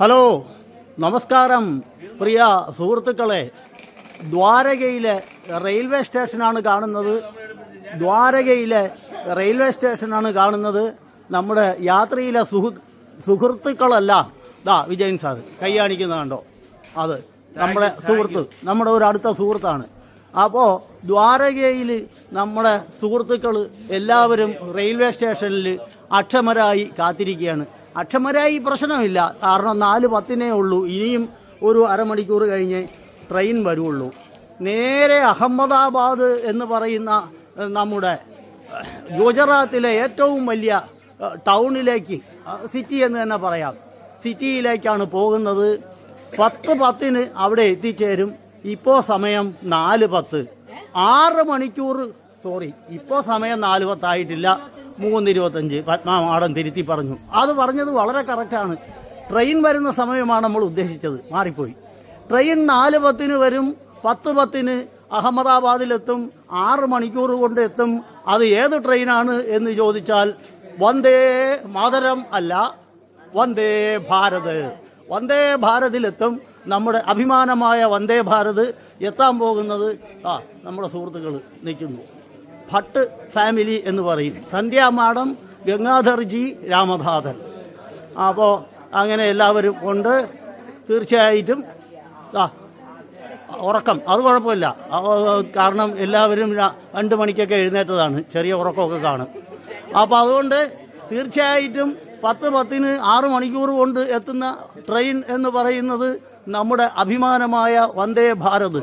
Hello, നമസ്കാരം പ്രിയ സുഹൃത്തുക്കളെ. ദ്വാരകയിലെ railway സ്റ്റേഷനാണ് കാണുന്നത്. നമ്മുടെ യാത്രയിലെ സുഹൃത്തുക്കളെല്ലാം വിജയൻ സാർ കൈ കാണിക്കുന്നത് കണ്ടോ? അത് നമ്മുടെ ഒരു അടുത്ത സുഹൃത്താണ്. അപ്പോൾ ദ്വാരകയിൽ നമ്മുടെ സുഹൃത്തുക്കൾ എല്ലാവരും റെയിൽവേ സ്റ്റേഷനിൽ അക്ഷമരായി കാത്തിരിക്കുകയാണ്. അക്ഷമരായി പ്രശ്നമില്ല, കാരണം 4:10 ഉള്ളൂ. ഇനിയും ഒരു അരമണിക്കൂർ കഴിഞ്ഞ് ട്രെയിൻ വരുള്ളൂ. നേരെ അഹമ്മദാബാദ് എന്ന് പറയുന്ന നമ്മുടെ ഗുജറാത്തിലെ ഏറ്റവും വലിയ ടൗണിലേക്ക്, സിറ്റി എന്ന് തന്നെ പറയാം, സിറ്റിയിലേക്കാണ് പോകുന്നത്. 10:10 അവിടെ എത്തിച്ചേരും. ഇപ്പോൾ സമയം 4:10. 6 മണിക്കൂർ, ഇപ്പോൾ സമയം 4:10 ആയിട്ടില്ല, 3:25. പത്മാമാടൻ തിരുത്തി പറഞ്ഞു. അത് പറഞ്ഞത് വളരെ കറക്റ്റാണ്. ട്രെയിൻ വരുന്ന സമയമാണ് നമ്മൾ ഉദ്ദേശിച്ചത്, മാറിപ്പോയി. ട്രെയിൻ 4:10 വരും, 10:10 അഹമ്മദാബാദിലെത്തും, 6 മണിക്കൂർ കൊണ്ട് എത്തും. അത് ഏത് ട്രെയിനാണ് എന്ന് ചോദിച്ചാൽ വന്ദേ മാതരം അല്ല, വന്ദേ ഭാരത്. വന്ദേ ഭാരതിലെത്തും. നമ്മുടെ അഭിമാനമായ വന്ദേ ഭാരത് എത്താൻ പോകുന്നത് നമ്മുടെ സുഹൃത്തുക്കൾ നിൽക്കുന്നു. ഭട്ട് ഫാമിലി എന്ന് പറയും. സന്ധ്യ മാഡം, ഗംഗാധർജി, രാമനാഥൻ. അപ്പോൾ അങ്ങനെ എല്ലാവരും ഉണ്ട്. തീർച്ചയായിട്ടും ഉറക്കം അത് കുഴപ്പമില്ല, കാരണം എല്ലാവരും 2 മണിക്കൊക്കെ എഴുന്നേറ്റതാണ്, ചെറിയ ഉറക്കമൊക്കെ കാണും. അപ്പോൾ അതുകൊണ്ട് തീർച്ചയായിട്ടും 10:10 6 മണിക്കൂർ കൊണ്ട് എത്തുന്ന ട്രെയിൻ എന്ന് പറയുന്നത് നമ്മുടെ അഭിമാനമായ വന്ദേ ഭാരത്.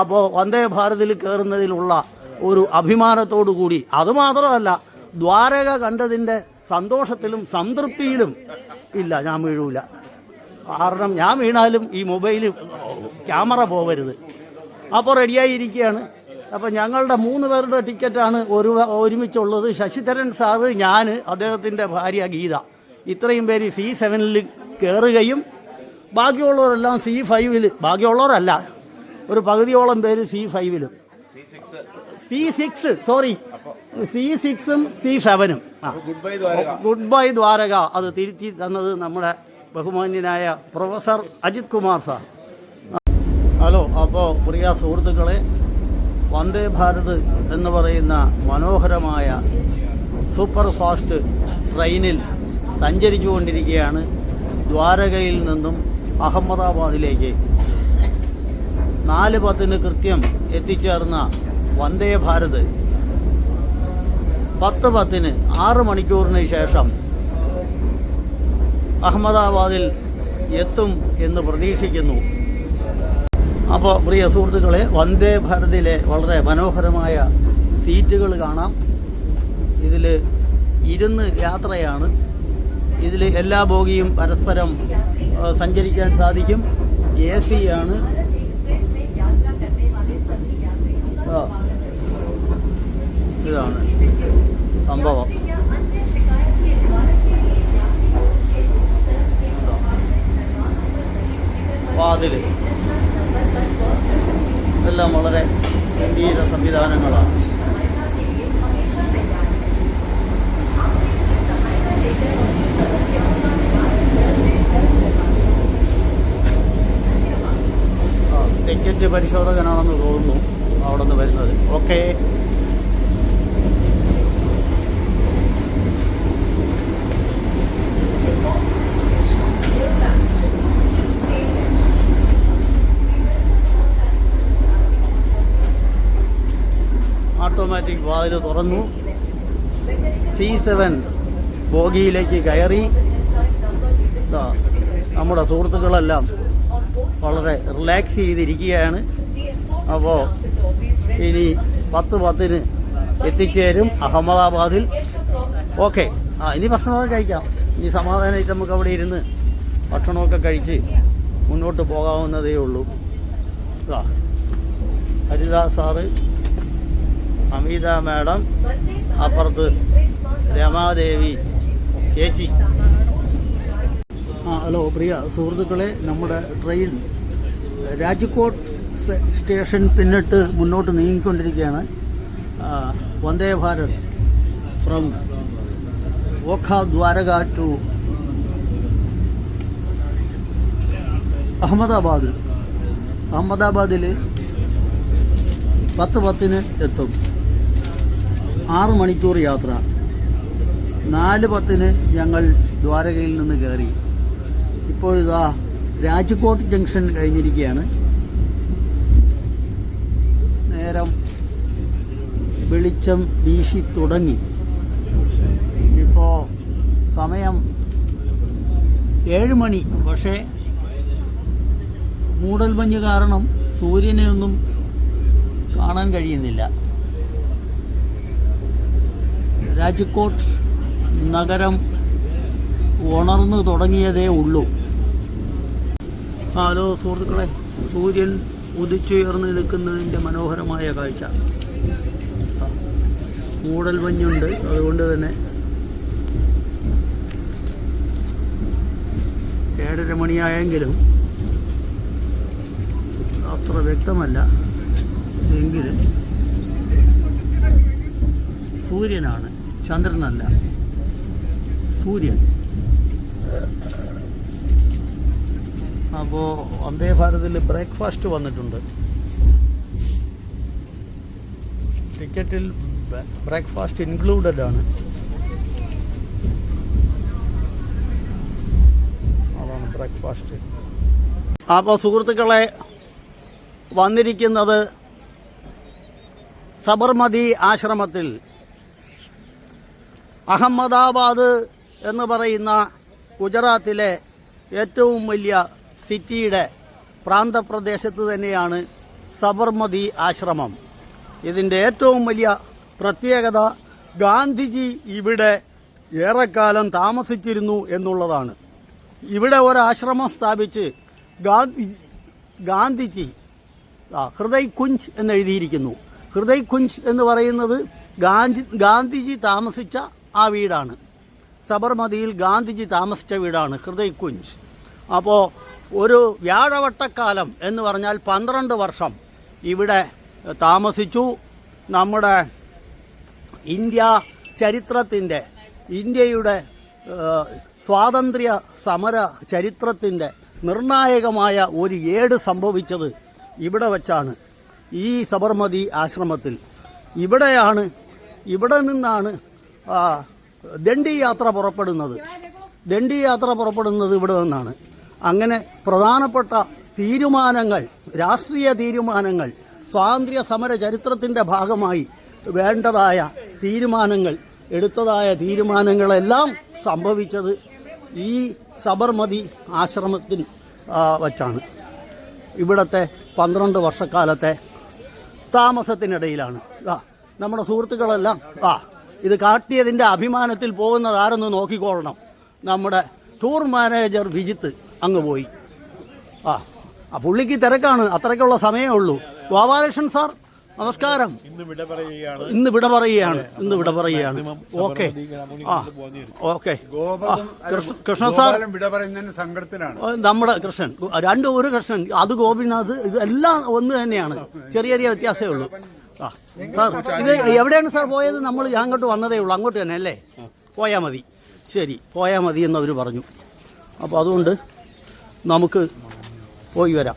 അപ്പോൾ വന്ദേ ഭാരതിൽ കയറുന്നതിലുള്ള ഒരു അഭിമാനത്തോടു കൂടി, അതുമാത്രമല്ല ദ്വാരക കണ്ടതിൻ്റെ സന്തോഷത്തിലും സംതൃപ്തിയിലും ഇല്ല, ഞാൻ വീഴൂല. കാരണം ഞാൻ വീണാലും ഈ മൊബൈൽ ക്യാമറ പോകരുത്. അപ്പോൾ റെഡിയായിരിക്കുകയാണ്. അപ്പോൾ ഞങ്ങളുടെ 3 പേരുടെ ടിക്കറ്റാണ് ഒരുമിച്ചുള്ളത്. ശശിധരൻ സാറ്, ഞാൻ, അദ്ദേഹത്തിൻ്റെ ഭാര്യ ഗീത, ഇത്രയും പേര് C7 കയറുകയും ബാക്കിയുള്ളവരെല്ലാം C5, ബാക്കിയുള്ളവരല്ല, ഒരു പകുതിയോളം പേര് C5, C6ഉം C7ഉം. Good bye Dwaraka. അത് തിരുത്തി തന്നത് നമ്മുടെ ബഹുമാന്യനായ professor Ajith Kumar sir. Hello. അപ്പോൾ പ്രിയ സുഹൃത്തുക്കളെ, വന്ദേ ഭാരത് എന്ന് പറയുന്ന മനോഹരമായ സൂപ്പർ ഫാസ്റ്റ് ട്രെയിനിൽ സഞ്ചരിച്ചു കൊണ്ടിരിക്കുകയാണ് ദ്വാരകയിൽ നിന്നും അഹമ്മദാബാദിലേക്ക്. 4:10 കൃത്യം എത്തിച്ചേർന്ന വന്ദേ ഭാരത് 10:10 6 മണിക്കൂറിന് ശേഷം അഹമ്മദാബാദിൽ എത്തും എന്ന് പ്രതീക്ഷിക്കുന്നു. അപ്പോൾ പ്രിയ സുഹൃത്തുക്കളെ, വന്ദേ ഭാരതിലെ വളരെ മനോഹരമായ സീറ്റുകൾ കാണാം. ഇതിൽ ഇരുന്ന് യാത്രയാണ്. ഇതിൽ എല്ലാ ബോഗിയും പരസ്പരം സഞ്ചരിക്കാൻ സാധിക്കും. AC ആണ്. ഇതാണ് സംഭവം. വാതിൽ എല്ലാം വളരെ ഗംഭീര സംവിധാനങ്ങളാണ്. ടിക്കറ്റ് പരിശോധകനാണെന്ന് തോന്നുന്നു അവിടെ നിന്ന് വരുന്നത്. ഓക്കെ. ഓട്ടോമാറ്റിക് വാതിൽ തുറന്നു. C7 ബോഗിയിലേക്ക് കയറി. നമ്മുടെ സുഹൃത്തുക്കളെല്ലാം വളരെ റിലാക്സ് ചെയ്തിരിക്കുകയാണ്. അപ്പോൾ ഇനി 10:10 എത്തിച്ചേരും അഹമ്മദാബാദിൽ. ഓക്കെ. ഇനി ഭക്ഷണമൊക്കെ കഴിക്കാം. ഇനി സമാധാനമായിട്ട് നമുക്ക് അവിടെ ഇരുന്ന് ഭക്ഷണമൊക്കെ കഴിച്ച് മുന്നോട്ട് പോകാവുന്നതേ ഉള്ളൂ. ഹരിദാസ് സാറ്, അമിത മാഡം, അപ്പുറത്ത് രമാദേവി ചേച്ചി. ഹലോ പ്രിയ സുഹൃത്തുക്കളെ, നമ്മുടെ ട്രെയിൻ രാജ്കോട്ട് സ്റ്റേഷൻ പിന്നിട്ട് മുന്നോട്ട് നീങ്ങിക്കൊണ്ടിരിക്കുകയാണ്. വന്ദേ ഭാരത് ഫ്രം ഓഖ ദ്വാരക ടു അഹമ്മദാബാദിൽ 10:10 എത്തും. 6 മണിക്കൂർ യാത്ര. 4:10 ഞങ്ങൾ ദ്വാരകയിൽ നിന്ന് കയറി. ഇപ്പോഴിതാ രാജ്കോട്ട് ജംഗ്ഷൻ കഴിഞ്ഞിരിക്കുകയാണ്. നേരം വെളിച്ചം വീശി തുടങ്ങി. ഇപ്പോൾ സമയം 7 മണി. പക്ഷേ മൂടൽമഞ്ഞ് കാരണം സൂര്യനെ ഒന്നും കാണാൻ കഴിയുന്നില്ല. രാജ്കോട്ട് നഗരം ഉണർന്നു തുടങ്ങിയതേ ഉള്ളൂ. ഹലോ സുഹൃത്തുക്കളെ, സൂര്യൻ ഉദിച്ചുയർന്ന് നിൽക്കുന്നതിൻ്റെ മനോഹരമായ കാഴ്ച. മൂടൽമഞ്ഞുണ്ട്, അതുകൊണ്ട് തന്നെ 7:30 മണിയായെങ്കിലും അത്ര വ്യക്തമല്ല. എങ്കിലും സൂര്യനാണ്, ചന്ദ്രനല്ല, സൂര്യൻ. അപ്പോൾ വന്ദേ ഭാരതിൽ ബ്രേക്ക്ഫാസ്റ്റ് വന്നിട്ടുണ്ട്. ടിക്കറ്റിൽ ബ്രേക്ക്ഫാസ്റ്റ് ഇൻക്ലൂഡഡ് ആണ്. അതാണ് ബ്രേക്ക്ഫാസ്റ്റ്. അപ്പോൾ സുഹൃത്തുക്കളെ, വന്നിരിക്കുന്നത് സബർമതി ആശ്രമത്തിൽ. അഹമ്മദാബാദ് എന്ന് പറയുന്ന ഗുജറാത്തിലെ ഏറ്റവും വലിയ സിറ്റിയുടെ പ്രാന്തപ്രദേശത്ത് തന്നെയാണ് സബർമതി ആശ്രമം. ഇതിൻ്റെ ഏറ്റവും വലിയ പ്രത്യേകത ഗാന്ധിജി ഇവിടെ ഏറെക്കാലം താമസിച്ചിരുന്നു എന്നുള്ളതാണ്. ഇവിടെ ഒരാശ്രമം സ്ഥാപിച്ച് ഗാന്ധിജി ഹൃദയ് കുഞ്ച് എന്നെഴുതിയിരിക്കുന്നു. ഹൃദയ് കുഞ്ച് എന്ന് പറയുന്നത് ഗാന്ധിജി താമസിച്ച ആ വീടാണ്. സബർമതിയിൽ ഗാന്ധിജി താമസിച്ച വീടാണ് ഹൃദയ് കുഞ്ച്. അപ്പോൾ ഒരു വ്യാഴവട്ടക്കാലം എന്ന് പറഞ്ഞാൽ 12 വർഷം ഇവിടെ താമസിച്ചു. നമ്മുടെ ഇന്ത്യ ചരിത്രത്തിൻ്റെ, ഇന്ത്യയുടെ സ്വാതന്ത്ര്യ സമര ചരിത്രത്തിൻ്റെ നിർണായകമായ ഒരു ഏട് സംഭവിച്ചത് ഇവിടെ വച്ചാണ്, ഈ സബർമതി ആശ്രമത്തിൽ. ഇവിടെ നിന്നാണ് ദണ്ഡി യാത്ര പുറപ്പെടുന്നത്. ഇവിടെ നിന്നാണ്. അങ്ങനെ പ്രധാനപ്പെട്ട തീരുമാനങ്ങൾ, രാഷ്ട്രീയ തീരുമാനങ്ങൾ, സ്വാതന്ത്ര്യ സമര ചരിത്രത്തിൻ്റെ ഭാഗമായി വേണ്ടതായ തീരുമാനങ്ങൾ, എടുത്തതായ തീരുമാനങ്ങളെല്ലാം സംഭവിച്ചത് ഈ സബർമതി ആശ്രമത്തിൽ വച്ചാണ്. ഇവിടുത്തെ 12 വർഷക്കാലത്തെ താമസത്തിനിടയിലാണ്. നമ്മുടെ സുഹൃത്തുക്കളെല്ലാം ഇത് കാട്ടിയതിൻ്റെ അഭിമാനത്തിൽ പോകുന്നത് ആരെന്ന് നോക്കിക്കൊള്ളണം. നമ്മുടെ ടൂർ മാനേജർ വിജിത്ത് അങ്ങ് പോയി. പുള്ളിക്ക് തിരക്കാണ്, അത്രയ്ക്കുള്ള സമയമേ ഉള്ളൂ. ഗോപാലകൃഷ്ണൻ സാർ നമസ്കാരം. ഇന്ന് വിട പറയുകയാണ്. ഓക്കെ കൃഷ്ണൻ സാർ നമ്മുടെ കൃഷ്ണൻ, ഒരു കൃഷ്ണൻ, അത് ഗോപിനാഥ്, ഇതെല്ലാം ഒന്ന് തന്നെയാണ്, ചെറിയ വ്യത്യാസമേ ഉള്ളൂ. ഇത് എവിടെയാണ് സാർ പോയത്? നമ്മൾ അങ്ങോട്ട് വന്നതേ ഉള്ളൂ. അങ്ങോട്ട് തന്നെ അല്ലേ? പോയാൽ മതി. ശരി, പോയാൽ മതി എന്നവർ പറഞ്ഞു. അപ്പോൾ അതുകൊണ്ട് നമുക്ക് പോയി വരാം.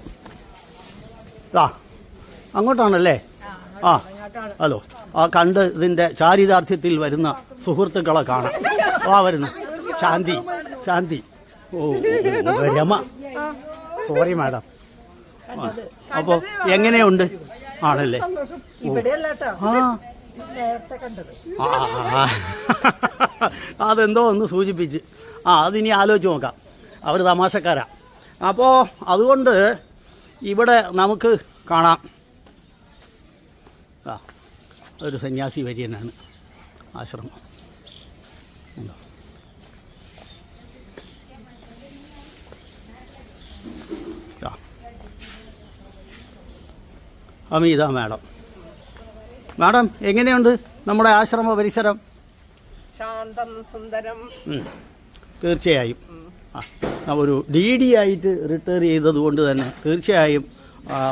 അങ്ങോട്ടാണല്ലേ? ഹലോ. കണ്ട് ഇതിൻ്റെ ചാരിതാർത്ഥ്യത്തിൽ വരുന്ന സുഹൃത്തുക്കളെ കാണാം. വരുന്നു. ശാന്തി. രമ. Sorry madam. അപ്പോൾ എങ്ങനെയുണ്ട്? ആണല്ലേ? അതെന്തോ ഒന്ന് സൂചിപ്പിച്ച്. അതിനി ആലോചിച്ച് നോക്കാം. അവർ തമാശക്കാരാ. അപ്പോൾ അതുകൊണ്ട് ഇവിടെ നമുക്ക് കാണാം. ഒരു സന്യാസി വര്യനാണ് ആശ്രമം. അമീത മാഡം എങ്ങനെയുണ്ട് നമ്മുടെ ആശ്രമ പരിസരം? ശാന്തം, സുന്ദരം. തീർച്ചയായും ഒരു DD ആയിട്ട് റിട്ടയർ ചെയ്തതുകൊണ്ട് തന്നെ തീർച്ചയായും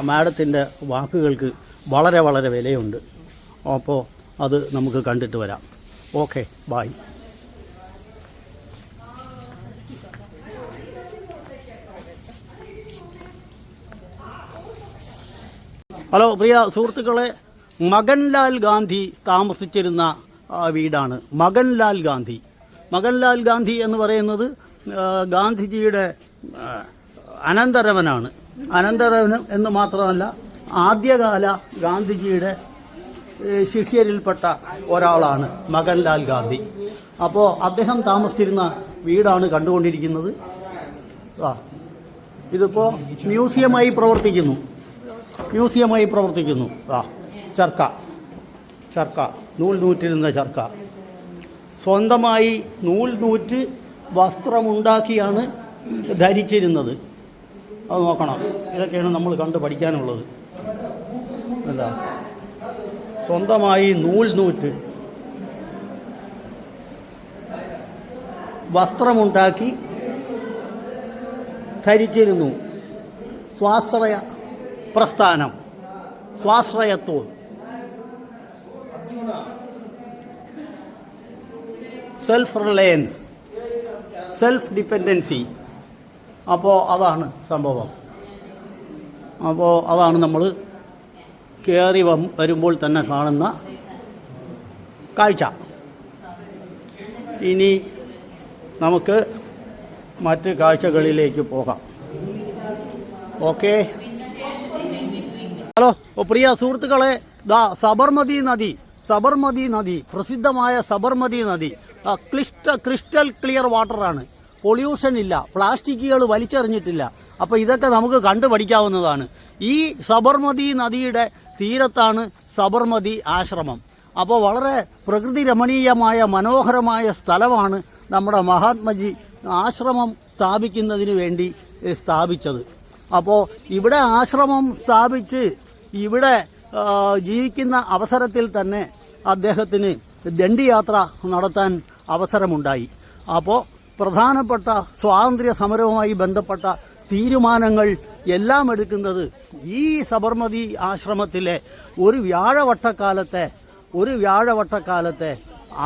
മാഡത്തിൻ്റെ വാക്കുകൾക്ക് വളരെ വളരെ വിലയുണ്ട്. അപ്പോൾ അത് നമുക്ക് കണ്ടിട്ട് വരാം. Okay, bye. ഹലോ പ്രിയ സുഹൃത്തുക്കളെ, മകൻലാൽ ഗാന്ധി താമസിച്ചിരുന്ന വീടാണ്. മകൻലാൽ ഗാന്ധി. മകൻലാൽ ഗാന്ധി എന്ന് പറയുന്നത് ഗാന്ധിജിയുടെ അനന്തരവനാണ്. അനന്തരവൻ എന്ന് മാത്രമല്ല, ആദ്യകാല ഗാന്ധിജിയുടെ ശിഷ്യരിൽപ്പെട്ട ഒരാളാണ് മകൻലാൽ ഗാന്ധി. അപ്പോൾ അദ്ദേഹം താമസിച്ചിരുന്ന വീടാണ് കണ്ടുകൊണ്ടിരിക്കുന്നത്. ഇതിപ്പോൾ മ്യൂസിയമായി പ്രവർത്തിക്കുന്നു. ചർക്ക നൂൽ നൂറ്റിരുന്ന ചർക്ക. സ്വന്തമായി നൂൽ നൂറ്റ് വസ്ത്രമുണ്ടാക്കിയാണ് ധരിച്ചിരുന്നത്. അത് നോക്കണം. ഇതൊക്കെയാണ് നമ്മൾ കണ്ട് പഠിക്കാനുള്ളത്. അല്ല, സ്വന്തമായി നൂൽ നൂറ്റ് വസ്ത്രമുണ്ടാക്കി ധരിച്ചിരുന്നു. സ്വാശ്രയ പ്രസ്ഥാനം, സ്വാശ്രയത്വം, സെൽഫ് റിലയൻസ്, സെൽഫ് ഡിപ്പെൻഡൻസി. അപ്പോൾ അതാണ് സംഭവം. അപ്പോൾ അതാണ് നമ്മൾ കയറി വരുമ്പോൾ തന്നെ കാണുന്ന കാഴ്ച. ഇനി നമുക്ക് മറ്റ് കാഴ്ചകളിലേക്ക് പോകാം. ഓക്കെ. ഹലോ പ്രിയ സുഹൃത്തുക്കളെ, സബർമതി നദി, പ്രസിദ്ധമായ സബർമതി നദി ക്രിസ്റ്റൽ ക്ലിയർ വാട്ടറാണ്. പൊല്യൂഷൻ ഇല്ല, പ്ലാസ്റ്റിക്കുകൾ വലിച്ചെറിഞ്ഞിട്ടില്ല. അപ്പോൾ ഇതൊക്കെ നമുക്ക് കണ്ടുപഠിക്കാവുന്നതാണ്. ഈ സബർമതി നദിയുടെ തീരത്താണ് സബർമതി ആശ്രമം. അപ്പോൾ വളരെ പ്രകൃതി രമണീയമായ മനോഹരമായ സ്ഥലമാണ് നമ്മുടെ മഹാത്മജി ആശ്രമം സ്ഥാപിക്കുന്നതിന് വേണ്ടി സ്ഥാപിച്ചത്. അപ്പോൾ ഇവിടെ ആശ്രമം സ്ഥാപിച്ച് ഇവിടെ ജീവിക്കുന്ന അവസരത്തിൽ തന്നെ അദ്ദേഹത്തിന് ദണ്ഡിയാത്ര നടത്താൻ അവസരമുണ്ടായി. അപ്പോൾ പ്രധാനപ്പെട്ട സ്വാതന്ത്ര്യ സമരവുമായി ബന്ധപ്പെട്ട തീരുമാനങ്ങൾ എല്ലാം എടുക്കുന്നത് ഈ സബർമതി ആശ്രമത്തിലെ ഒരു വ്യാഴവട്ടക്കാലത്തെ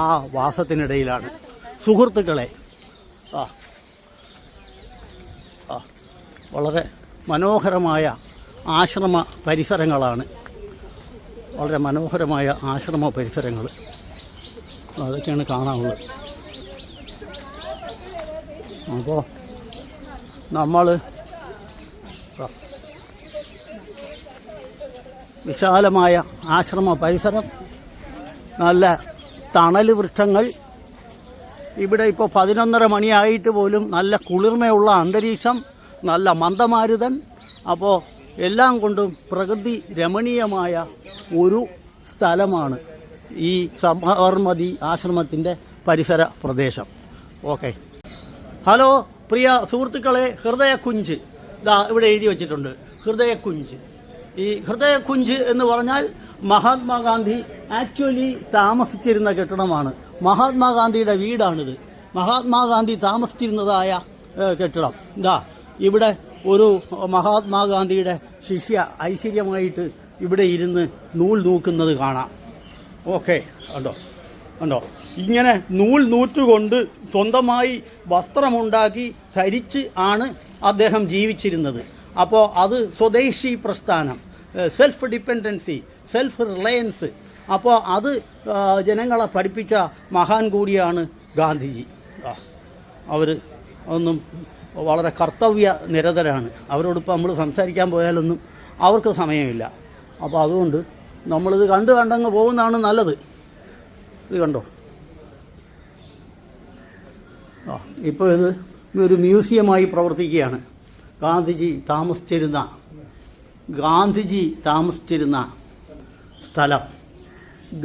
ആ വാസത്തിനിടയിലാണ്. സുഹൃത്തുക്കളെ, വളരെ മനോഹരമായ ആശ്രമ പരിസരങ്ങളാണ്. വളരെ മനോഹരമായ ആശ്രമ പരിസരങ്ങൾ അതൊക്കെയാണ് കാണാനുള്ളത്. അപ്പോൾ നമ്മൾ വിശാലമായ ആശ്രമ പരിസരം, നല്ല തണൽ വൃക്ഷങ്ങൾ. ഇവിടെ ഇപ്പോൾ 11:30 മണിയായിട്ട് പോലും നല്ല കുളിർമയുള്ള അന്തരീക്ഷം, നല്ല മന്ദമാരുതൻ. അപ്പോൾ എല്ലാം കൊണ്ടും പ്രകൃതി രമണീയമായ ഒരു സ്ഥലമാണ് ഈ സബർമതി ആശ്രമത്തിൻ്റെ പരിസര പ്രദേശം. ഓക്കെ. ഹലോ പ്രിയ സുഹൃത്തുക്കളെ, ഹൃദയക്കുഞ്ച് ഇവിടെ എഴുതി വച്ചിട്ടുണ്ട്. ഹൃദയക്കുഞ്ച്. ഈ ഹൃദയക്കുഞ്ച് എന്ന് പറഞ്ഞാൽ മഹാത്മാഗാന്ധി ആക്ച്വലി താമസിച്ചിരുന്ന കെട്ടിടമാണ്. മഹാത്മാഗാന്ധിയുടെ വീടാണിത്. മഹാത്മാഗാന്ധി താമസിച്ചിരുന്നതായ കെട്ടിടം. ഇവിടെ ഒരു മഹാത്മാഗാന്ധിയുടെ ശിഷ്യ ഐശ്വര്യമായിട്ട് ഇവിടെ ഇരുന്ന് നൂൽ നൂക്കുന്നത് കാണാം. ഓക്കെ, കണ്ടോ ഇങ്ങനെ നൂൽ നൂറ്റുകൊണ്ട് സ്വന്തമായി വസ്ത്രമുണ്ടാക്കി ധരിച്ച് ആണ് അദ്ദേഹം ജീവിച്ചിരുന്നത്. അപ്പോൾ അത് സ്വദേശി പ്രസ്ഥാനം, സെൽഫ് ഡിപ്പെൻഡൻസി, സെൽഫ് റിലയൻസ്. അപ്പോൾ അത് ജനങ്ങളെ പഠിപ്പിച്ച മഹാൻ കൂടിയാണ് ഗാന്ധിജി. അവർ ഒന്നും വളരെ കർത്തവ്യ നിരതരാണ്. അവരോടിപ്പോൾ നമ്മൾ സംസാരിക്കാൻ പോയാലൊന്നും അവർക്ക് സമയമില്ല. അപ്പോൾ അതുകൊണ്ട് നമ്മളിത് കണ്ടങ്ങ് പോകുന്നതാണ് നല്ലത്. ഇത് കണ്ടോ, ഇപ്പോൾ ഇത് ഒരു മ്യൂസിയമായി പ്രവർത്തിക്കുകയാണ്. ഗാന്ധിജി താമസിച്ചിരുന്ന സ്ഥലം,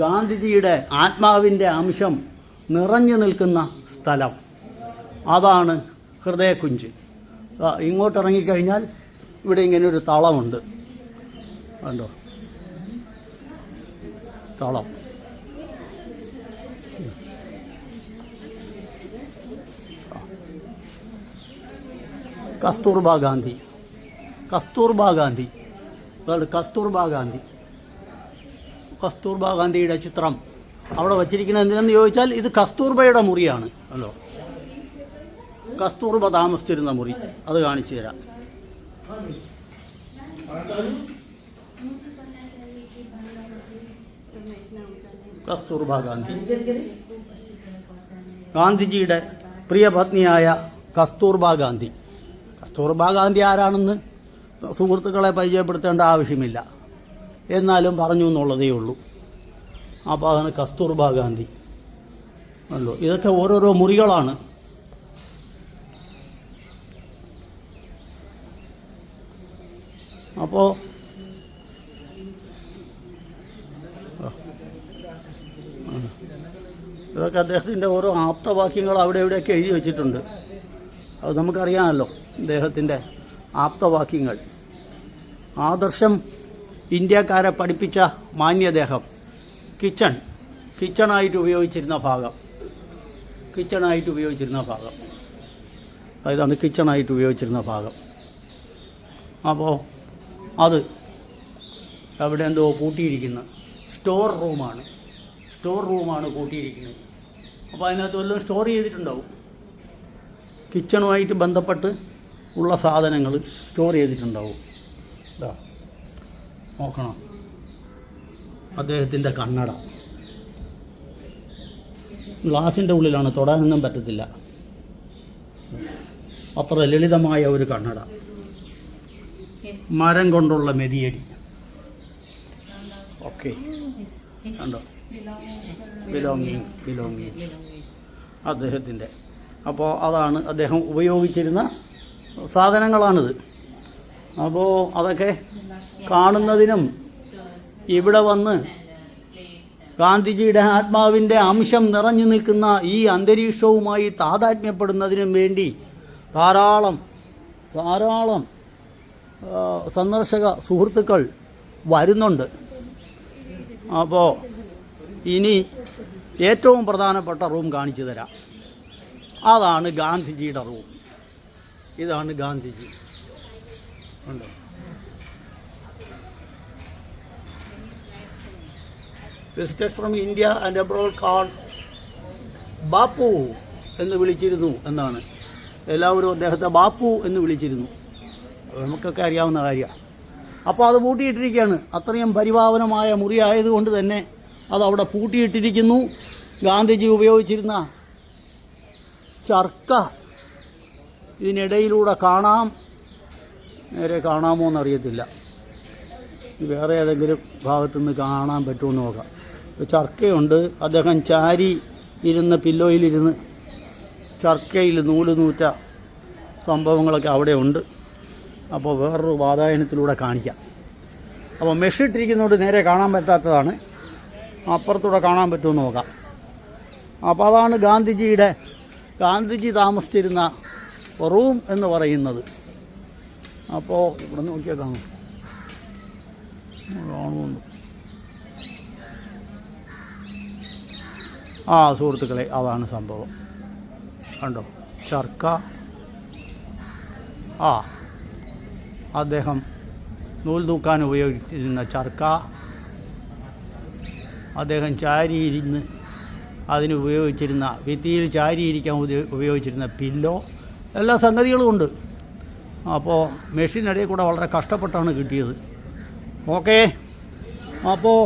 ഗാന്ധിജിയുടെ ആത്മാവിൻ്റെ അംശം നിറഞ്ഞു നിൽക്കുന്ന സ്ഥലം, അതാണ് ഹൃദയക്കുഞ്ച്. ഇങ്ങോട്ടിറങ്ങിക്കഴിഞ്ഞാൽ ഇവിടെ ഇങ്ങനെ ഒരു തളമുണ്ട്. കണ്ടോ, തളം. കസ്തൂർബാ ഗാന്ധിയുടെ ചിത്രം അവിടെ വച്ചിരിക്കുന്നത് എന്തിനെന്ന് ചോദിച്ചാൽ ഇത് കസ്തൂർബയുടെ മുറിയാണ്. അല്ലോ, കസ്തൂർബ താമസിച്ചിരുന്ന മുറി, അത് കാണിച്ചു തരാം. കസ്തൂർബ ഗാന്ധി. ഗാന്ധിജിയുടെ പ്രിയ പത്നിയായ കസ്തൂർബ ഗാന്ധി. കസ്തൂർബ ഗാന്ധി ആരാണെന്ന് സുഹൃത്തുക്കളെ പരിചയപ്പെടുത്തേണ്ട ആവശ്യമില്ല, എന്നാലും പറഞ്ഞു എന്നുള്ളതേ ഉള്ളൂ. അപ്പോൾ അതാണ് കസ്തൂർബ ഗാന്ധി. അല്ലോ, ഇതൊക്കെ ഓരോരോ മുറികളാണ്. അപ്പോൾ ഇതൊക്കെ അദ്ദേഹത്തിൻ്റെ ഓരോ ആപ്തവാക്യങ്ങൾ അവിടെ എവിടെയൊക്കെ എഴുതി വച്ചിട്ടുണ്ട്. അത് നമുക്കറിയാമല്ലോ, അദ്ദേഹത്തിൻ്റെ ആപ്തവാക്യങ്ങൾ. ആദർശം ഇന്ത്യക്കാരെ പഠിപ്പിച്ച മാന്യദേഹം. കിച്ചണായിട്ട് ഉപയോഗിച്ചിരുന്ന ഭാഗം. അതാണ് കിച്ചണായിട്ട് ഉപയോഗിച്ചിരുന്ന ഭാഗം. അപ്പോൾ അത് അവിടെ എന്തോ പൂട്ടിയിരിക്കുന്ന സ്റ്റോർ റൂമാണ് പൂട്ടിയിരിക്കുന്നത്. അപ്പോൾ അതിനകത്ത് വല്ലതും സ്റ്റോർ ചെയ്തിട്ടുണ്ടാവും. കിച്ചണുമായിട്ട് ബന്ധപ്പെട്ട് ഉള്ള സാധനങ്ങൾ സ്റ്റോർ ചെയ്തിട്ടുണ്ടാവും. ഇതാ നോക്കണം, അദ്ദേഹത്തിൻ്റെ കണ്ണട ഗ്ലാസിൻ്റെ ഉള്ളിലാണ്, തൊടാനൊന്നും പറ്റത്തില്ല. അത്ര ലളിതമായ ഒരു കണ്ണട. മരം കൊണ്ടുള്ള മെതിയടി. ഓക്കെ, കണ്ടോ, ബിലോങ്ങിങ്സ് അദ്ദേഹത്തിൻ്റെ. അപ്പോൾ അതാണ് അദ്ദേഹം ഉപയോഗിച്ചിരുന്ന സാധനങ്ങളാണിത്. അപ്പോൾ അതൊക്കെ കാണുന്നതിനും ഇവിടെ വന്ന് ഗാന്ധിജിയുടെ ആത്മാവിൻ്റെ അംശം നിറഞ്ഞു നിൽക്കുന്ന ഈ അന്തരീക്ഷവുമായി താതാത്മ്യപ്പെടുന്നതിനും വേണ്ടി ധാരാളം സന്ദർശക സുഹൃത്തുക്കൾ വരുന്നുണ്ട്. അപ്പോൾ ഇനി ഏറ്റവും പ്രധാനപ്പെട്ട റൂം കാണിച്ചു തരാം. അതാണ് ഗാന്ധിജിയുടെ റൂം. ഇതാണ് ഗാന്ധിജി. ഉണ്ടോ? Visitors from India and abroad called Bapu എന്ന് വിളിച്ചിരുന്നു എന്നാണ്. എല്ലാവരും അദ്ദേഹത്തെ ബാപ്പു എന്ന് വിളിച്ചിരുന്നു. നമുക്കൊക്കെ അറിയാവുന്ന കാര്യമാണ്. അപ്പോൾ അത് പൂട്ടിയിട്ടിരിക്കുകയാണ്. അത്രയും പരിപാവനമായ മുറി ആയതുകൊണ്ട് തന്നെ അതവിടെ പൂട്ടിയിട്ടിരിക്കുന്നു. ഗാന്ധിജി ഉപയോഗിച്ചിരുന്ന ചർക്ക ഇതിനിടയിലൂടെ കാണാം. നേരെ കാണാമോ എന്നറിയത്തില്ല. വേറെ ഏതെങ്കിലും ഭാഗത്തുനിന്ന് കാണാൻ പറ്റുമെന്ന് നോക്കാം. ചർക്കയുണ്ട്. അദ്ദേഹം ചാരി ഇരുന്ന പില്ലോയിലിരുന്ന് ചർക്കയിൽ നൂല് നൂറ്റ സംഭവങ്ങളൊക്കെ അവിടെ ഉണ്ട്. അപ്പോൾ വേറൊരു വാതായനത്തിലൂടെ കാണിക്കാം. അപ്പോൾ മെഷിട്ടിരിക്കുന്നതുകൊണ്ട് നേരെ കാണാൻ പറ്റാത്തതാണ്. അപ്പുറത്തൂടെ കാണാൻ പറ്റുമെന്ന് നോക്കാം. അപ്പോൾ അതാണ് ഗാന്ധിജി താമസിച്ചിരുന്ന റൂം എന്ന് പറയുന്നത്. അപ്പോൾ ഇവിടെ നോക്കിയാൽ കാണുന്നുണ്ട്. സുഹൃത്തുക്കളെ, അതാണ് സംഭവം. കണ്ടോ, ചർക്ക. അദ്ദേഹം നൂൽ തൂക്കാൻ ഉപയോഗിച്ചിരുന്ന ചർക്ക, അദ്ദേഹം ചാരിയിരുന്ന് അതിന് ഉപയോഗിച്ചിരുന്ന ഭിത്തിയിൽ ചാരിയിരിക്കാൻ ഉപയോഗിച്ചിരുന്ന പില്ലോ, എല്ലാ സംഗതികളും ഉണ്ട്. അപ്പോൾ മെഷീനിടയിൽ കൂടെ വളരെ കഷ്ടപ്പെട്ടാണ് കിട്ടിയത്. ഓക്കെ, അപ്പോൾ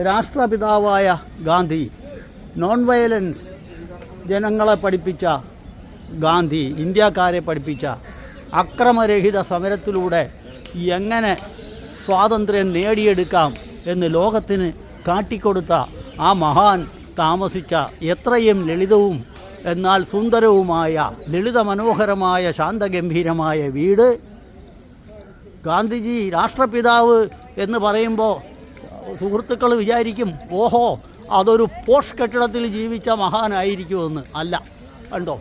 രാഷ്ട്രപിതാവായ ഗാന്ധി, നോൺ വയലൻസ് ജനങ്ങളെ പഠിപ്പിച്ച ഗാന്ധി, ഇന്ത്യക്കാരെ പഠിപ്പിച്ച അക്രമരഹിത സമരത്തിലൂടെ എങ്ങനെ സ്വാതന്ത്ര്യം നേടിയെടുക്കാം എന്ന് ലോകത്തിന് കാട്ടിക്കൊടുത്ത ആ മഹാൻ താമസിച്ച എത്രയും ലളിതവും എന്നാൽ സുന്ദരവുമായ, ലളിത മനോഹരമായ, ശാന്തഗംഭീരമായ വീട്. ഗാന്ധിജി രാഷ്ട്രപിതാവ് എന്ന് പറയുമ്പോൾ സുഹൃത്തുക്കൾ വിചാരിക്കും, ഓഹോ അതൊരു പോഷ് കെട്ടിടത്തിൽ ജീവിച്ച മഹാനായിരിക്കുമെന്ന്. അല്ല, കണ്ടോ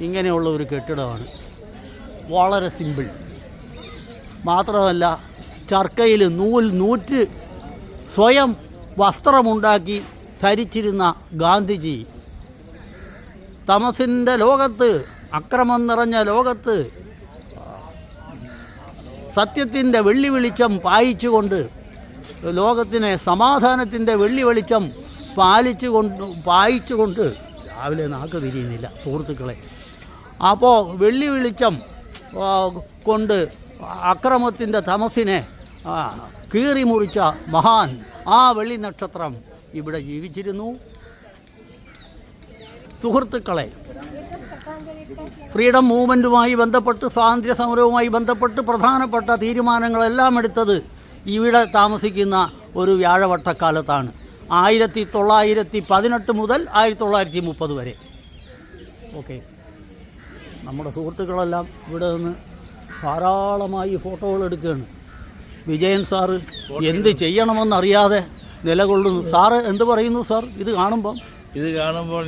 ഇങ്ങനെയുള്ള ഒരു കെട്ടിടമാണ്. വളരെ സിമ്പിൾ. മാത്രമല്ല ചർക്കയിൽ നൂറ്റ് സ്വയം വസ്ത്രമുണ്ടാക്കി ധരിച്ചിരുന്ന ഗാന്ധിജി തമസിൻ്റെ ലോകത്ത്, അക്രമം നിറഞ്ഞ ലോകത്ത് സത്യത്തിൻ്റെ വെള്ളി വെളിച്ചം പായിച്ചുകൊണ്ട്, ലോകത്തിനെ സമാധാനത്തിൻ്റെ വെള്ളി വെളിച്ചം പായിച്ചുകൊണ്ട് രാവിലെ നാക്ക് തിരിയുന്നില്ല സുഹൃത്തുക്കളെ. അപ്പോൾ വെള്ളി വെളിച്ചം കൊണ്ട് അക്രമത്തിൻ്റെ തമസിനെ കീറി മുറിച്ച മഹാൻ ആ വെള്ളി നക്ഷത്രം ഇവിടെ ജീവിച്ചിരുന്നു. സുഹൃത്തുക്കളെ, ഫ്രീഡം മൂവ്മെൻറ്റുമായി ബന്ധപ്പെട്ട്, സ്വാതന്ത്ര്യ സമരവുമായി ബന്ധപ്പെട്ട് പ്രധാനപ്പെട്ട തീരുമാനങ്ങളെല്ലാം എടുത്തത് ഇവിടെ താമസിക്കുന്ന ഒരു വ്യാഴവട്ടക്കാലത്താണ്. 1918 മുതൽ 1930 വരെ. ഓക്കെ, നമ്മുടെ സുഹൃത്തുക്കളെല്ലാം ഇവിടെ നിന്ന് ധാരാളമായി ഫോട്ടോകൾ എടുക്കുകയാണ്. വിജയൻ സാറ് എന്ത് ചെയ്യണമെന്നറിയാതെ നിലകൊള്ളുന്നു. സാറ് എന്ത് പറയുന്നു സാർ ഇത് കാണുമ്പോൾ? ഇത് കാണുമ്പോൾ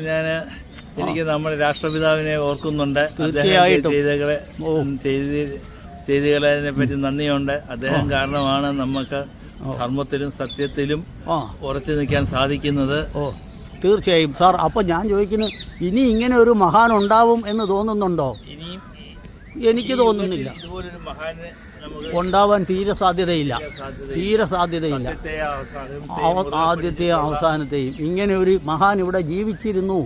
എനിക്ക് നമ്മുടെ രാഷ്ട്രപിതാവിനെ ഓർക്കുന്നുണ്ട്. തീർച്ചയായിട്ടും ചെയ്തികളെ പറ്റി നന്ദിയുണ്ട്. അദ്ദേഹം കാരണമാണ് നമുക്ക് ധർമ്മത്തിലും സത്യത്തിലും ഉറച്ചു നിൽക്കാൻ സാധിക്കുന്നത്. തീർച്ചയായും സാർ. അപ്പോൾ ഞാൻ ചോദിക്കുന്നു, ഇനി ഇങ്ങനെ ഒരു മഹാൻ ഉണ്ടാവും എന്ന് തോന്നുന്നുണ്ടോ? ഇനിയും എനിക്ക് തോന്നുന്നില്ല. ഇതുപോലൊരു മഹാന് ഉണ്ടാവാൻ തീരെ സാധ്യതയില്ല. ആദ്യത്തെയും അവസാനത്തെയും ഇങ്ങനെ ഒരു മഹാൻ ഇവിടെ ജീവിച്ചിരുന്നു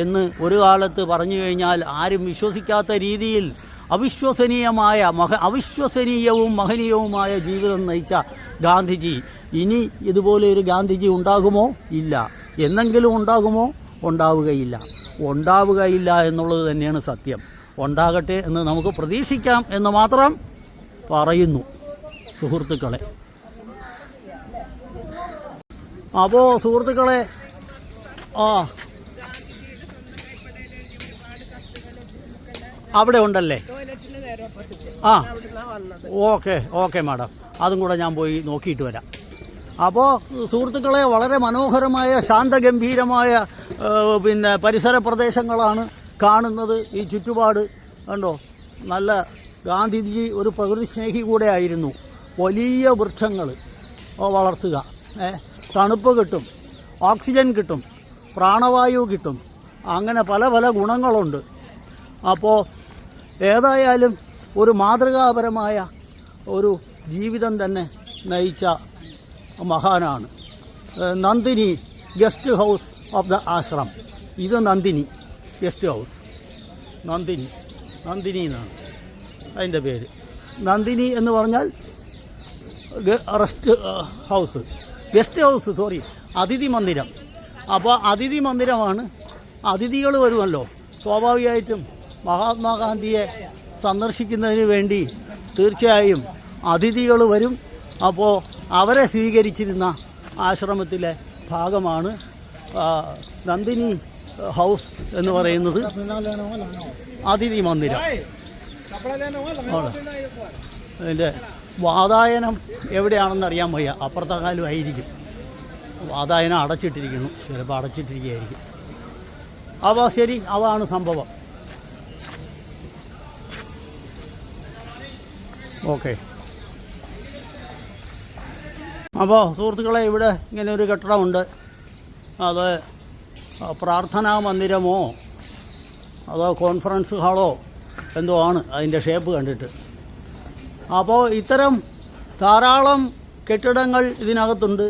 എന്ന് ഒരു കാലത്ത് പറഞ്ഞു കഴിഞ്ഞാൽ ആരും വിശ്വസിക്കാത്ത രീതിയിൽ അവിശ്വസനീയവും മഹനീയവുമായ ജീവിതം നയിച്ച ഗാന്ധിജി, ഇനി ഇതുപോലെ ഒരു ഗാന്ധിജി ഉണ്ടാകുമോ? ഇല്ല. എന്നെങ്കിലും ഉണ്ടാകുമോ? ഉണ്ടാവുകയില്ല എന്നുള്ളത് തന്നെയാണ് സത്യം. ഉണ്ടാകട്ടെ എന്ന് നമുക്ക് പ്രതീക്ഷിക്കാം എന്ന് മാത്രം പറയുന്നു സുഹൃത്തുക്കളെ. അപ്പോൾ സുഹൃത്തുക്കളെ, അവിടെ ഉണ്ടല്ലേ? ഓക്കെ മാഡം, അതും കൂടെ ഞാൻ പോയി നോക്കിയിട്ട് വരാം. അപ്പോൾ സുഹൃത്തുക്കളെ, വളരെ മനോഹരമായ ശാന്തഗംഭീരമായ പരിസര പ്രദേശങ്ങളാണ് കാണുന്നത്. ഈ ചുറ്റുപാട് കണ്ടോ, നല്ല ഗാന്ധിജി ഒരു പ്രകൃതി സ്നേഹി കൂടെ ആയിരുന്നു. വലിയ വൃക്ഷങ്ങൾ വളർത്തുക, തണുപ്പ് കിട്ടും, ഓക്സിജൻ കിട്ടും, പ്രാണവായു കിട്ടും, അങ്ങനെ പല പല ഗുണങ്ങളുണ്ട്. അപ്പോൾ ഏതായാലും ഒരു മാതൃകാപരമായ ഒരു ജീവിതം തന്നെ നയിച്ച മഹാനാണ്. Nandini guest house of the ashram. ഇത് നന്ദിനി ഗസ്റ്റ് ഹൗസ്. നന്ദിനി എന്നാണ് അതിൻ്റെ പേര്. നന്ദിനി എന്ന് പറഞ്ഞാൽ ഗസ്റ്റ് ഹൗസ്, അതിഥി മന്ദിരം. അപ്പോൾ അതിഥി മന്ദിരമാണ്. അതിഥികൾ വരുമല്ലോ, സ്വാഭാവികമായിട്ടും മഹാത്മാഗാന്ധിയെ സന്ദർശിക്കുന്നതിന് വേണ്ടി തീർച്ചയായും അതിഥികൾ വരും. അപ്പോൾ അവരെ സ്വീകരിച്ചിരുന്ന ആശ്രമത്തിലെ ഭാഗമാണ് നന്ദിനി ഹൗസ് എന്ന് പറയുന്നത്. അതിഥി മന്ദിരം. അതിൻ്റെ വാതായനം എവിടെയാണെന്ന് അറിയാൻ വയ്യ. അപ്പുറത്തെ കാലം ആയിരിക്കും. വാതായനം അടച്ചിട്ടിരിക്കുന്നു, ചിലപ്പോൾ അടച്ചിട്ടിരിക്കുകയായിരിക്കും. അപ്പോൾ ശരി, അതാണ് സംഭവം. ഓക്കെ. അപ്പോൾ സുഹൃത്തുക്കളെ, ഇവിടെ ഇങ്ങനെ ഒരു കെട്ടിടമുണ്ട്. അത് പ്രാർത്ഥനാ മന്ദിരമോ അതോ കോൺഫറൻസ് ഹാളോ എന്തോ ആണ് അതിൻ്റെ ഷേപ്പ് കണ്ടിട്ട്. അപ്പോൾ ഇത്തരം ധാരാളം കെട്ടിടങ്ങൾ ഇതിനകത്തുണ്ട്.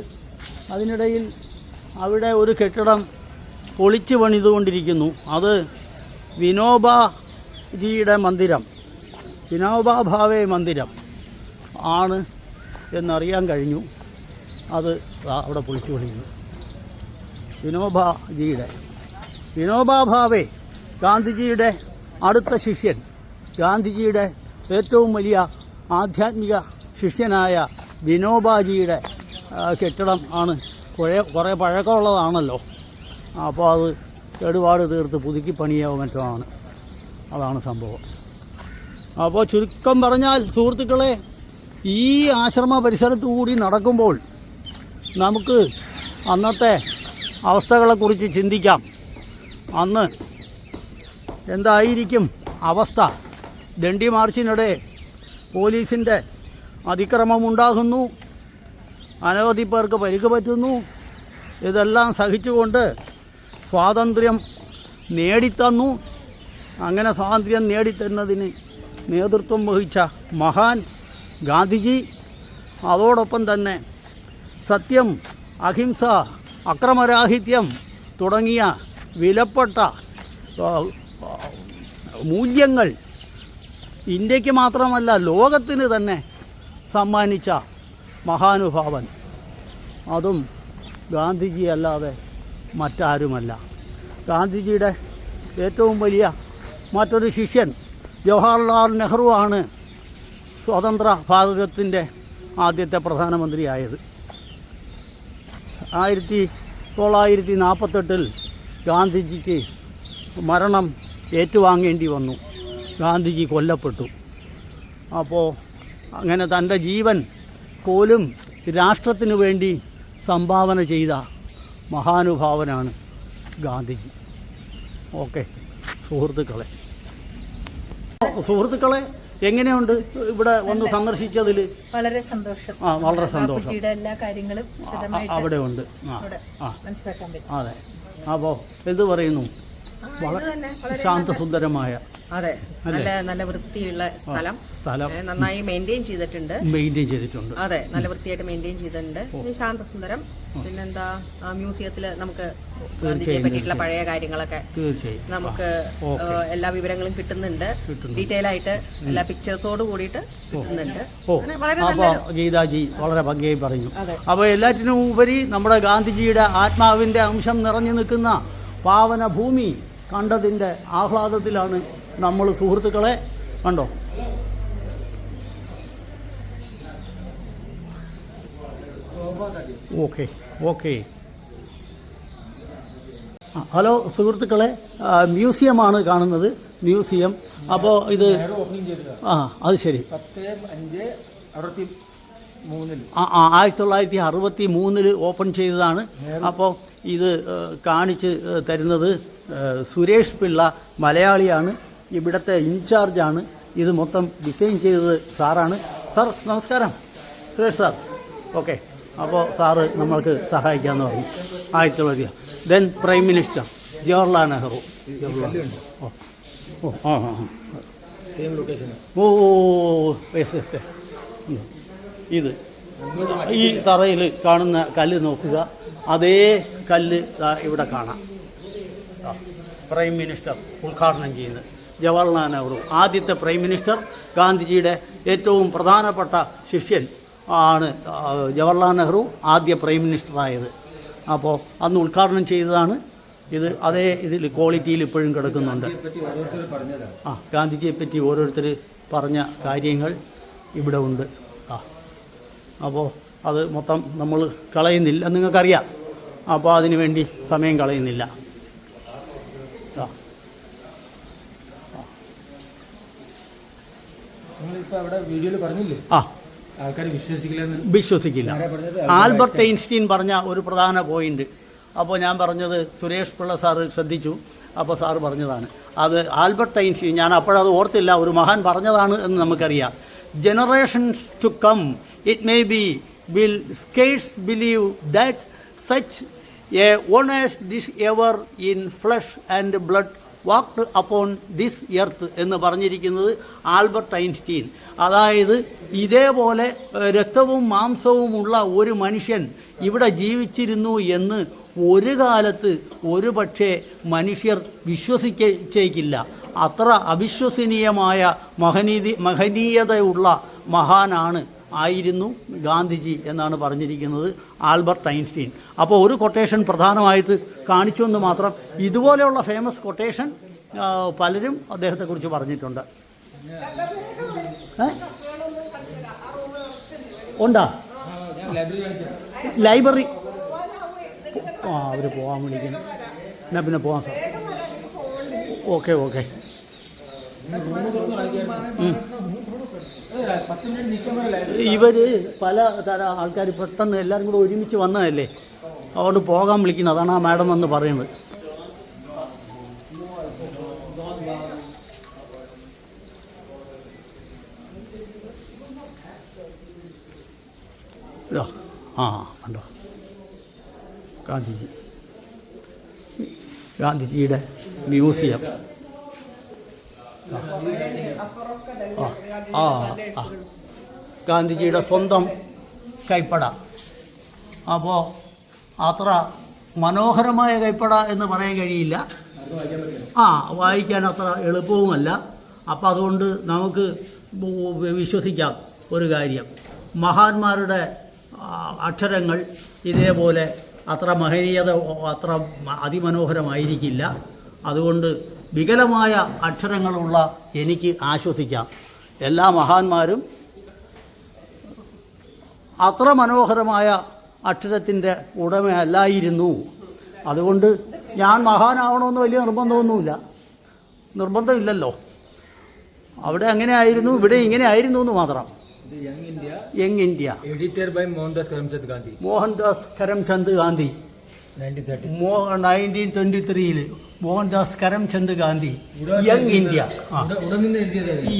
അതിനിടയിൽ അവിടെ ഒരു കെട്ടിടം പൊളിച്ചു പണിതുകൊണ്ടിരിക്കുന്നു. അത് വിനോബാജിയുടെ മന്ദിരം, വിനോബാ ഭാവേ മന്ദിരം ആണ് എന്നറിയാൻ കഴിഞ്ഞു. അത് അവിടെ പൊളിച്ചു പണിയുന്നു. വിനോബാ ഭാവേ ഗാന്ധിജിയുടെ അടുത്ത ശിഷ്യൻ, ഗാന്ധിജിയുടെ ഏറ്റവും വലിയ ആധ്യാത്മിക ശിഷ്യനായ വിനോബാജിയുടെ കെട്ടിടം ആണ്. കുറേ പഴക്കമുള്ളതാണല്ലോ. അപ്പോൾ അത് കേടുപാട് തീർത്ത് പുതുക്കി പണിയോ മറ്റോ ആണ്. അതാണ് സംഭവം. അപ്പോൾ ചുരുക്കം പറഞ്ഞാൽ സുഹൃത്തുക്കളെ, ഈ ആശ്രമ പരിസരത്തു കൂടി നടക്കുമ്പോൾ നമുക്ക് അന്നത്തെ അവസ്ഥകളെക്കുറിച്ച് ചിന്തിക്കാം. അന്ന് എന്തായിരിക്കും അവസ്ഥ? ദണ്ഡി മാർച്ചിനിടെ പോലീസിൻ്റെ അതിക്രമമുണ്ടാകുന്നു, അനവധി പേർക്ക് പരിക്ക് പറ്റുന്നു. ഇതെല്ലാം സഹിച്ചുകൊണ്ട് സ്വാതന്ത്ര്യം നേടിത്തന്നു. അങ്ങനെ സ്വാതന്ത്ര്യം നേടിത്തന്നതിന് നേതൃത്വം വഹിച്ച മഹാൻ ഗാന്ധിജി, അതോടൊപ്പം തന്നെ സത്യം, അഹിംസ, അക്രമരാഹിത്യം തുടങ്ങിയ വിലപ്പെട്ട മൂല്യങ്ങൾ ഇന്ത്യക്ക് മാത്രമല്ല ലോകത്തിന് തന്നെ സമ്മാനിച്ച മഹാനുഭാവൻ, അതും ഗാന്ധിജി അല്ലാതെ മറ്റാരുമല്ല. ഗാന്ധിജിയുടെ ഏറ്റവും വലിയ മറ്റൊരു ശിഷ്യൻ ജവഹർലാൽ നെഹ്റു ആണ് സ്വതന്ത്ര ഭാരതത്തിൻ്റെ ആദ്യത്തെ പ്രധാനമന്ത്രിയായത്. 1948 ഗാന്ധിജിക്ക് മരണം ഏറ്റുവാങ്ങേണ്ടി വന്നു. ഗാന്ധിജി കൊല്ലപ്പെട്ടു. അപ്പോൾ അങ്ങനെ തൻ്റെ ജീവൻ പോലും രാഷ്ട്രത്തിനു വേണ്ടി സംഭാവന ചെയ്ത മഹാനുഭാവനാണ് ഗാന്ധിജി. ഓക്കെ സുഹൃത്തുക്കളെ എങ്ങനെയുണ്ട് ഇവിടെ വന്ന് സന്ദർശിച്ചതിൽ? വളരെ സന്തോഷം. വളരെ സന്തോഷം. എല്ലാ കാര്യങ്ങളും അവിടെ ഉണ്ട്. മനസ്സിലാക്കാൻ പറ്റും. അതെ. അപ്പോൾ എന്ത് പറയുന്നു? വളരെ ശാന്തസുന്ദരമായ, അതെ, നല്ല വൃത്തിയുള്ള സ്ഥലം നന്നായി മെയിൻറ്റെയിൻ ചെയ്തിട്ടുണ്ട്. അതെ, നല്ല വൃത്തിയായിട്ട് മെയിൻറ്റെയിൻ ചെയ്തിട്ടുണ്ട്. ശാന്തസുന്ദരം. പിന്നെന്താ, മ്യൂസിയത്തിൽ നമുക്ക് ഗാന്ധിജിയെ പറ്റിയിട്ടുള്ള പഴയ കാര്യങ്ങളൊക്കെ നമുക്ക് എല്ലാ വിവരങ്ങളും കിട്ടുന്നുണ്ട്. ഡീറ്റെയിൽ ആയിട്ട് എല്ലാ പിക്ചേഴ്സോട് കൂടിയിട്ട് കിട്ടുന്നുണ്ട്. അപ്പോൾ ഗീതാജി വളരെ ഭംഗിയായി പറഞ്ഞു. അപ്പോൾ എല്ലാറ്റിനും ഉപരി നമ്മുടെ ഗാന്ധിജിയുടെ ആത്മാവിൻ്റെ അംശം നിറഞ്ഞു നിൽക്കുന്ന പാവന ഭൂമി കണ്ടതിൻ്റെ ആഹ്ലാദത്തിലാണ് നമ്മൾ സുഹൃത്തുക്കളെ. കണ്ടോ? ഓക്കെ. ഹലോ സുഹൃത്തുക്കളെ, മ്യൂസിയമാണ് കാണുന്നത്. മ്യൂസിയം. അപ്പോൾ ഇത് അത് ശരി 1963 ഓപ്പൺ ചെയ്തതാണ്. അപ്പോൾ ഇത് കാണിച്ച് തരുന്നത് സുരേഷ് പിള്ള, മലയാളിയാണ്, ഇവിടുത്തെ ഇൻചാർജാണ്. ഇത് മൊത്തം ഡിസൈൻ ചെയ്തത് സാറാണ്. സാർ നമസ്കാരം. സുരേഷ് സാർ. ഓക്കെ. അപ്പോൾ സാറ് നമ്മൾക്ക് സഹായിക്കാമെന്ന് പറഞ്ഞു. 1900. Then prime minister Jawaharlal Nehru. Yes. ഇത് ഈ തറയിൽ കാണുന്ന കല്ല് നോക്കുക. അതേ കല്ല് ഇവിടെ കാണാം. പ്രൈം മിനിസ്റ്റർ ഉദ്ഘാടനം ചെയ്യുന്നത് ജവഹർലാൽ നെഹ്റു, ആദ്യത്തെ പ്രൈം മിനിസ്റ്റർ. ഗാന്ധിജിയുടെ ഏറ്റവും പ്രധാനപ്പെട്ട ശിഷ്യൻ ആണ് ജവഹർലാൽ നെഹ്റു, ആദ്യ പ്രൈം മിനിസ്റ്ററായത്. അപ്പോൾ അന്ന് ഉദ്ഘാടനം ചെയ്തതാണ് ഇത്. അതേ ഇതിൽ ക്വാളിറ്റിയിൽ ഇപ്പോഴും കിടക്കുന്നുണ്ട്. ഗാന്ധിജിയെ പറ്റി ഓരോരുത്തർ പറഞ്ഞ കാര്യങ്ങൾ ഇവിടെ ഉണ്ട്. അപ്പോൾ അത് മൊത്തം നമ്മൾ കളയുന്നില്ല, നിങ്ങൾക്കറിയാം. അപ്പോൾ അതിനു വേണ്ടി സമയം കളയുന്നില്ല. വിശ്വസിക്കില്ല. ആൽബർട്ട് ഐൻസ്റ്റീൻ പറഞ്ഞ ഒരു പ്രധാന പോയിന്റ്. അപ്പോൾ ഞാൻ പറഞ്ഞത് സുരേഷ് പിള്ള സാറ് ശ്രദ്ധിച്ചു. അപ്പോൾ സാറ് പറഞ്ഞതാണ് അത് ആൽബർട്ട് ഐൻസ്റ്റീൻ. ഞാൻ അപ്പോഴത് ഓർത്തില്ല, ഒരു മഹാൻ പറഞ്ഞതാണ് എന്ന് നമുക്കറിയാം. Generations to come it may be will scarce believe that such a honest this ever in flesh and blood walked upon this earth എന്ന് പറഞ്ഞിരിക്കുന്നത് ആൽബർട്ട് ഐൻസ്റ്റീൻ. അതായത് ഇതേപോലെ രക്തവും മാംസവുമുള്ള ഒരു മനുഷ്യൻ ഇവിടെ ജീവിച്ചിരുന്നു എന്ന് ഒരു കാലത്ത് ഒരു പക്ഷേ മനുഷ്യർ വിശ്വസിച്ചേക്കില്ല. അത്ര അവിശ്വസനീയമായ മഹനീയതയുള്ള മഹാനാണ് ആയിരുന്നു ഗാന്ധിജി എന്നാണ് പറഞ്ഞിരിക്കുന്നത് ആൽബർട്ട് ഐൻസ്റ്റീൻ. അപ്പോൾ ഒരു കൊട്ടേഷൻ പ്രധാനമായിട്ട് കാണിച്ചു എന്ന് മാത്രം. ഇതുപോലെയുള്ള ഫേമസ് കൊട്ടേഷൻ പലരും അദ്ദേഹത്തെക്കുറിച്ച് പറഞ്ഞിട്ടുണ്ട്. ഉണ്ടാ ലൈബ്രറി? അവർ പോകാൻ വിളിക്കുന്നു. എന്നാൽ പിന്നെ പോകാം സാർ. ഓക്കെ. ഇവർ പല തരം ആൾക്കാർ പെട്ടെന്ന് എല്ലാവരും കൂടെ ഒരുമിച്ച് വന്നതല്ലേ, അതുകൊണ്ട് പോകാൻ വിളിക്കുന്നത്. അതാണ് ആ മാഡം എന്ന് പറയുന്നത്. കണ്ടോ ഗാന്ധിജിയുടെ മ്യൂസിയം. ഗാന്ധിജിയുടെ സ്വന്തം കൈപ്പട. അപ്പോൾ അത്ര മനോഹരമായ കൈപ്പട എന്ന് പറയാൻ കഴിയില്ല. വായിക്കാൻ അത്ര എളുപ്പവുമല്ല. അപ്പോൾ അതുകൊണ്ട് നമുക്ക് വിശ്വസിക്കാം ഒരു കാര്യം, മഹാന്മാരുടെ അക്ഷരങ്ങൾ ഇതേപോലെ അത്ര മഹനീയത അത്ര അതിമനോഹരമായിരിക്കില്ല. അതുകൊണ്ട് വികലമായ അക്ഷരങ്ങളുള്ള എനിക്ക് ആശ്വസിക്കാം. എല്ലാ മഹാന്മാരും അത്ര മനോഹരമായ അക്ഷരത്തിൻ്റെ ഉടമയല്ലായിരുന്നു. അതുകൊണ്ട് ഞാൻ മഹാനാവണമെന്ന് വലിയ നിർബന്ധമില്ലല്ലോ. അവിടെ അങ്ങനെ ആയിരുന്നു, ഇവിടെ ഇങ്ങനെ ആയിരുന്നു എന്ന് മാത്രം. Young India editor by Mohandas Karamchand Gandhi 1923 Mohandas Karamchand Gandhi Young India.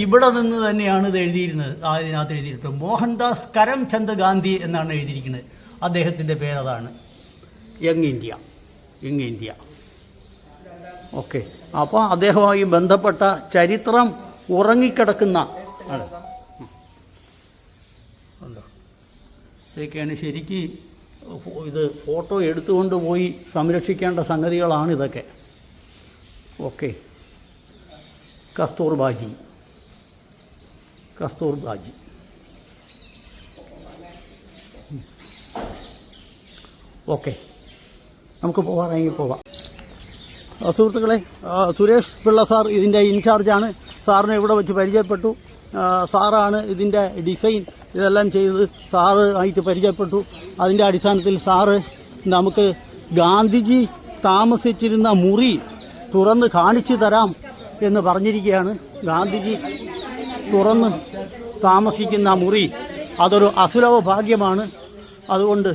ഇവിടെ നിന്ന് തന്നെയാണ് ഇത് എഴുതിയിരുന്നത്. അതിനകത്ത് എഴുതിയിട്ട് മോഹൻദാസ് കരംചന്ദ് ഗാന്ധി എന്നാണ് എഴുതിയിരിക്കുന്നത്. അദ്ദേഹത്തിൻ്റെ പേരതാണ് യങ് ഇന്ത്യ. ഓക്കെ. അപ്പോൾ അദ്ദേഹവുമായി ബന്ധപ്പെട്ട ചരിത്രം ഉറങ്ങിക്കിടക്കുന്ന ആണ്. ഇതൊക്കെയാണ് ശരിക്ക് ഇത് ഫോട്ടോ എടുത്തുകൊണ്ട് പോയി സംരക്ഷിക്കേണ്ട സംഗതികളാണ് ഇതൊക്കെ. ഓക്കെ. കസ്തൂർബാജി ഓക്കെ. നമുക്ക് പോവാം. സുഹൃത്തുക്കളെ, സുരേഷ് പിള്ള സാർ ഇതിൻ്റെ ഇൻചാർജാണ്. സാറിനെ ഇവിടെ വെച്ച് പരിചയപ്പെട്ടു. സാറാണ് ഇതിൻ്റെ ഡിസൈൻ ഇതെല്ലാം ചെയ്തത്. സാറ് ആയിട്ട് പരിചയപ്പെട്ടു. അതിൻ്റെ അടിസ്ഥാനത്തിൽ സാറ് നമുക്ക് ഗാന്ധിജി താമസിച്ചിരുന്ന മുറി തുറന്ന് കാണിച്ചു തരാം എന്ന് പറഞ്ഞിരിക്കുകയാണ്. ഗാന്ധിജി തുറന്ന് താമസിക്കുന്ന മുറി അതൊരു അസുലഭ ഭാഗ്യമാണ്. അതുകൊണ്ട്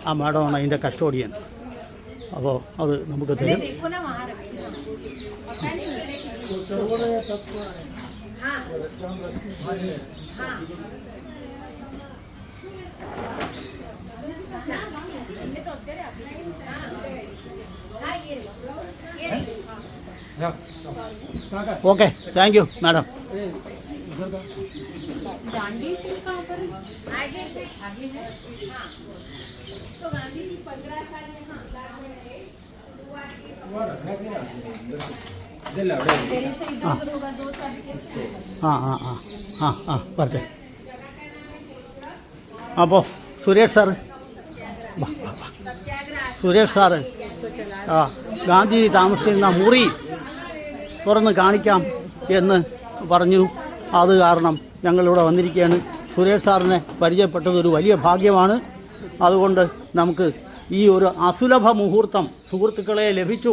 ആ മാഡമാണ് അതിൻ്റെ കസ്റ്റോഡിയൻ. അപ്പോൾ അത് നമുക്ക് തരും. Okay, thank you madam. വരട്ടെ. അപ്പോൾ സുരേഷ് സാറ് ഗാന്ധി താമസിക്കുന്ന മുറി തുറന്ന് കാണിക്കാം എന്ന് പറഞ്ഞു. അത് കാരണം ഞങ്ങളിവിടെ വന്നിരിക്കുകയാണ്. സുരേഷ് സാറിനെ പരിചയപ്പെട്ടത് ഒരു വലിയ ഭാഗ്യമാണ്. അതുകൊണ്ട് നമുക്ക് ഈ ഒരു അസുലഭ മുഹൂർത്തം സുഹൃത്തുക്കളെ ലഭിച്ചു.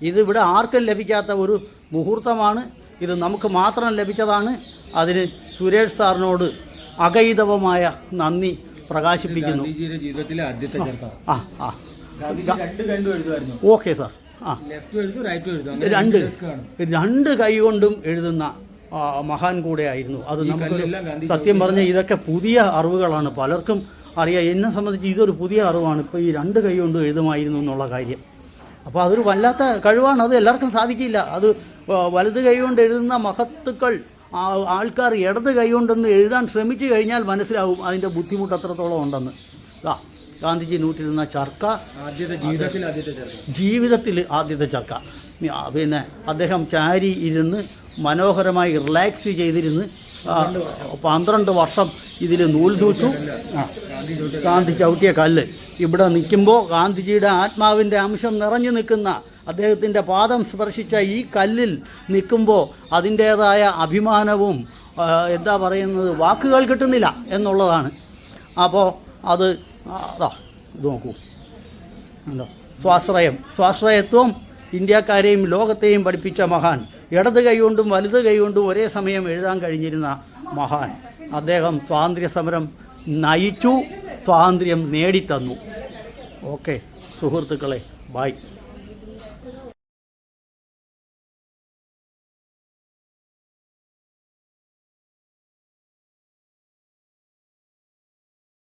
ഇതിവിടെ ആർക്കും ലഭിക്കാത്ത ഒരു മുഹൂർത്തമാണ്. ഇത് നമുക്ക് മാത്രം ലഭിച്ചതാണ്. അതിന് സുരേഷ് സാറിനോട് അഗൈതവമായ നന്ദി പ്രകാശിപ്പിക്കുന്നു. ജീവിതത്തിലെ ആദ്യത്തെ ഓക്കെ സാർ. രണ്ട് കൈ കൊണ്ടും എഴുതുന്ന മഹാൻ കൂടെ ആയിരുന്നു. അത് നമുക്ക് സത്യം പറഞ്ഞ ഇതൊക്കെ പുതിയ അറിവുകളാണ്. പലർക്കും അറിയാം. എന്നെ സംബന്ധിച്ച് ഇതൊരു പുതിയ അറിവാണ്. ഇപ്പോൾ ഈ രണ്ട് കൈ കൊണ്ട് എഴുതുമായിരുന്നു എന്നുള്ള കാര്യം. അപ്പോൾ അതൊരു വല്ലാത്ത കഴിവാണ്. അത് എല്ലാവർക്കും സാധിക്കില്ല. അത് വലത് കൈ കൊണ്ട് എഴുതുന്ന മഹത്തുക്കൾ ആൾക്കാർ ഇടത് കൈ കൊണ്ടൊന്ന് എഴുതാൻ ശ്രമിച്ചു കഴിഞ്ഞാൽ മനസ്സിലാവും അതിൻ്റെ ബുദ്ധിമുട്ട് എത്രത്തോളം ഉണ്ടെന്ന്. ഗാന്ധിജി നൂറ്റിരുന്ന ചർക്ക, ജീവിതത്തിൽ ആദ്യത്തെ ചർക്ക. പിന്നെ അദ്ദേഹം ചാരി ഇരുന്ന് മനോഹരമായി റിലാക്സ് ചെയ്തിരുന്ന് 12 വർഷം ഇതിൽ നൂൽ തൂച്ചു. ഗാന്ധി ചവിട്ടിയ കല്ല് ഇവിടെ നിൽക്കുമ്പോൾ ഗാന്ധിജിയുടെ ആത്മാവിൻ്റെ അംശം നിറഞ്ഞു നിൽക്കുന്ന, അദ്ദേഹത്തിൻ്റെ പാദം സ്പർശിച്ച ഈ കല്ലിൽ നിൽക്കുമ്പോൾ അതിൻ്റേതായ അഭിമാനവും എന്താ പറയുന്നത് വാക്കുകൾ കിട്ടുന്നില്ല എന്നുള്ളതാണ്. അപ്പോൾ അത് ഇത് നോക്കൂ. സ്വാശ്രയത്വം ഇന്ത്യക്കാരെയും ലോകത്തെയും പഠിപ്പിച്ച മഹാൻ, ഇടത് കൈകൊണ്ടും വലത് കൈകൊണ്ടും ഒരേ സമയം എഴുതാൻ കഴിഞ്ഞിരുന്ന മഹാൻ. അദ്ദേഹം സ്വാതന്ത്ര്യ സമരം നയിച്ചു, സ്വാതന്ത്ര്യം നേടിത്തന്നു. ഓക്കെ സുഹൃത്തുക്കളെ, ബൈ.